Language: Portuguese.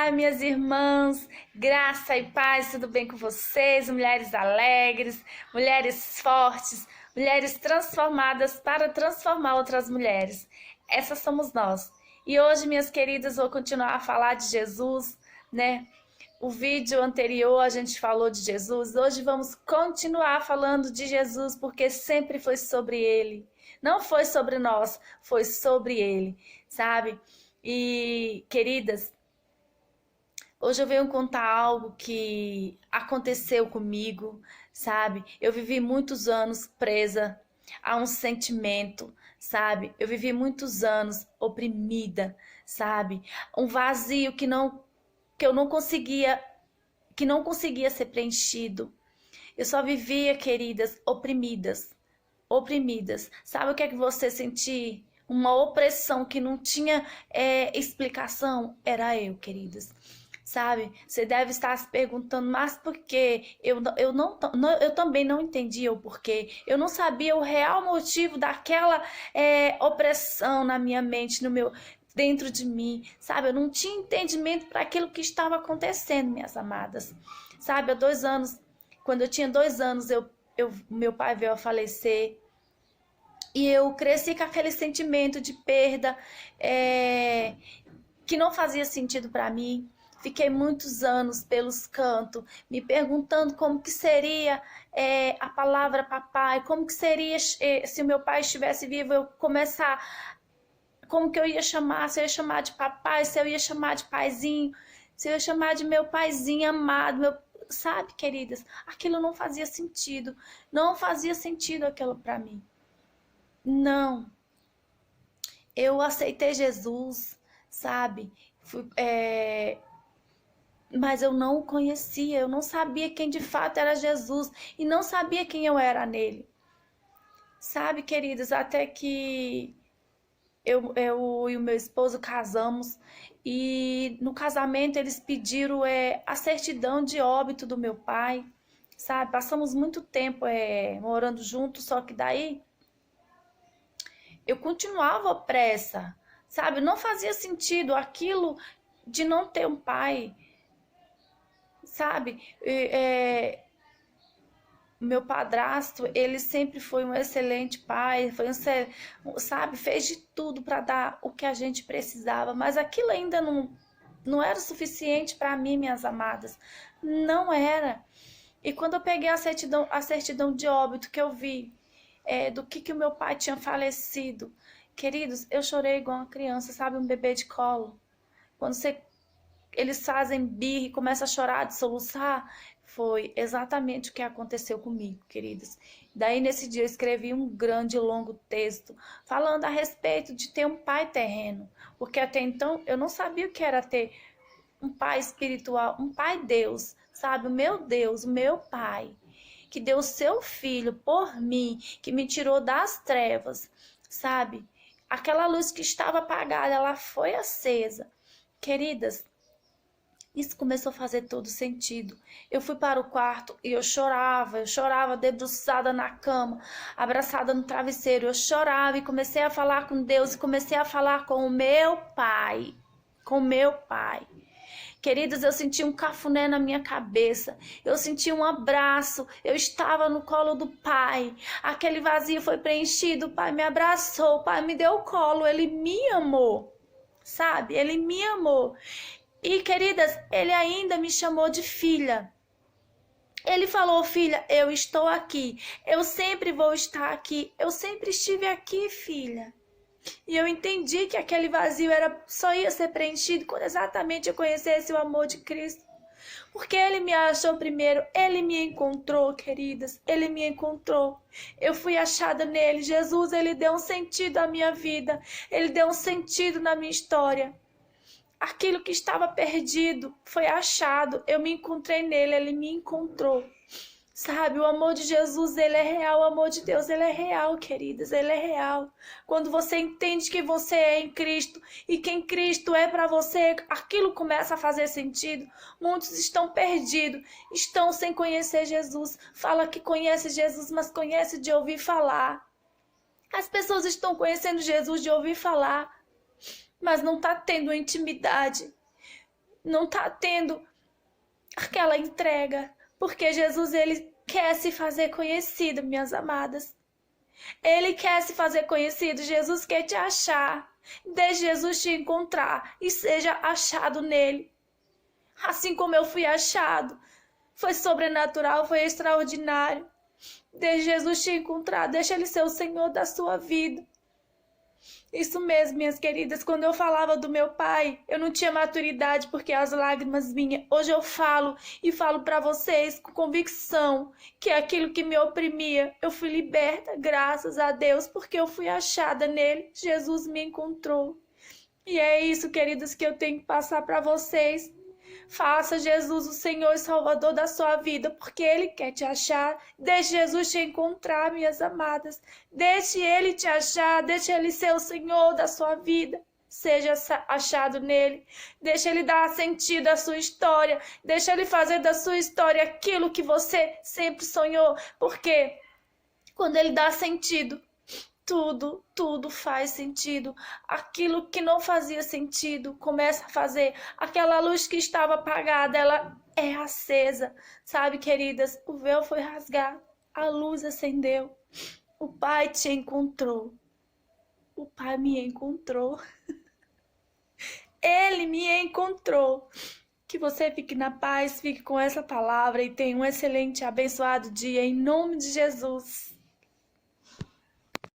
Olá, minhas irmãs, graça e paz, tudo bem com vocês? Mulheres alegres, mulheres fortes, mulheres transformadas para transformar outras mulheres. Essas somos nós. E hoje, minhas queridas, vou continuar a falar de Jesus, né? O vídeo anterior a gente falou de Jesus, hoje vamos continuar falando de Jesus, porque sempre foi sobre Ele. Não foi sobre nós, foi sobre Ele, sabe? E, queridas, hoje eu venho contar algo que aconteceu comigo, sabe? Eu vivi muitos anos presa a um sentimento, sabe? Eu vivi muitos anos oprimida, sabe? Um vazio que eu não conseguia, que não conseguia ser preenchido. Eu só vivia, queridas, oprimidas. Sabe o que é que você sentir? Uma opressão que não tinha explicação? Era eu, queridas. Sabe? Você deve estar se perguntando, mas por quê? Eu também não entendia o porquê. Eu não sabia o real motivo daquela opressão na minha mente, dentro de mim, sabe? Eu não tinha entendimento para aquilo que estava acontecendo, minhas amadas. Sabe, há 2 anos, quando eu tinha 2 anos, meu pai veio a falecer. E eu cresci com aquele sentimento de perda que não fazia sentido para mim. Fiquei muitos anos pelos cantos, me perguntando como que seria a palavra papai, como que seria se o meu pai estivesse vivo, eu começar, como que eu ia chamar, se eu ia chamar de papai, se eu ia chamar de paizinho, se eu ia chamar de meu paizinho amado, sabe, queridas, aquilo não fazia sentido, não fazia sentido aquilo para mim. Não, eu aceitei Jesus, sabe? Mas eu não o conhecia, eu não sabia quem de fato era Jesus e não sabia quem eu era nele. Sabe, queridos, até que eu e o meu esposo casamos e no casamento eles pediram a certidão de óbito do meu pai, sabe? Passamos muito tempo morando juntos, só que daí eu continuava opressa, sabe? Não fazia sentido aquilo de não ter um pai, sabe? Meu padrasto, ele sempre foi um excelente pai, sabe? Fez de tudo para dar o que a gente precisava, mas aquilo ainda não era o suficiente para mim, minhas amadas. Não era. E quando eu peguei a certidão de óbito que eu vi, do que o meu pai tinha falecido, queridos, eu chorei igual uma criança, sabe? Um bebê de colo. Quando eles fazem birra e começam a chorar, de soluçar, foi exatamente o que aconteceu comigo, queridas. Daí, nesse dia, eu escrevi um grande e longo texto falando a respeito de ter um pai terreno, porque até então eu não sabia o que era ter um pai espiritual, um pai Deus, sabe? O meu Deus, o meu pai, que deu o seu filho por mim, que me tirou das trevas, sabe? Aquela luz que estava apagada, ela foi acesa. Queridas, isso começou a fazer todo sentido. Eu fui para o quarto e eu chorava debruçada na cama, abraçada no travesseiro. Eu chorava e comecei a falar com Deus e comecei a falar com o meu pai. Com o meu pai. Queridas, eu senti um cafuné na minha cabeça, eu senti um abraço, eu estava no colo do pai, aquele vazio foi preenchido, o pai me abraçou, o pai me deu o colo, ele me amou, sabe? Ele me amou. E, queridas, ele ainda me chamou de filha. Ele falou, filha, eu estou aqui, eu sempre vou estar aqui, eu sempre estive aqui, filha. E eu entendi que aquele vazio só ia ser preenchido quando exatamente eu conhecesse o amor de Cristo. Porque ele me achou primeiro, ele me encontrou, queridas, ele me encontrou. Eu fui achada nele, Jesus, ele deu um sentido à minha vida, ele deu um sentido na minha história. Aquilo que estava perdido foi achado, eu me encontrei nele, ele me encontrou. Sabe, o amor de Jesus, ele é real, o amor de Deus, ele é real, queridas, ele é real. Quando você entende que você é em Cristo e quem Cristo é para você, aquilo começa a fazer sentido. Muitos estão perdidos, estão sem conhecer Jesus. Fala que conhece Jesus, mas conhece de ouvir falar. As pessoas estão conhecendo Jesus de ouvir falar, mas não está tendo intimidade. não está tendo aquela entrega, porque Jesus, ele quer se fazer conhecido, minhas amadas. Ele quer se fazer conhecido, Jesus quer te achar. Deixe Jesus te encontrar e seja achado nele. Assim como eu fui achado, foi sobrenatural, foi extraordinário. Deixe Jesus te encontrar, deixa ele ser o Senhor da sua vida. Isso mesmo, minhas queridas, quando eu falava do meu pai, eu não tinha maturidade porque as lágrimas vinham. Hoje eu falo e falo para vocês com convicção que aquilo que me oprimia, eu fui liberta, graças a Deus, porque eu fui achada nele. Jesus me encontrou. E é isso, queridas, que eu tenho que passar para vocês. Faça Jesus o Senhor e Salvador da sua vida, porque Ele quer te achar. Deixe Jesus te encontrar, minhas amadas. Deixe Ele te achar, deixe Ele ser o Senhor da sua vida. Seja achado nele. Deixe Ele dar sentido à sua história. Deixe Ele fazer da sua história aquilo que você sempre sonhou. Porque quando Ele dá sentido, tudo faz sentido. Aquilo que não fazia sentido começa a fazer. Aquela luz que estava apagada, ela é acesa. Sabe, queridas, o véu foi rasgado, a luz acendeu. O Pai te encontrou. O Pai me encontrou. Ele me encontrou. Que você fique na paz, fique com essa palavra e tenha um excelente, abençoado dia em nome de Jesus.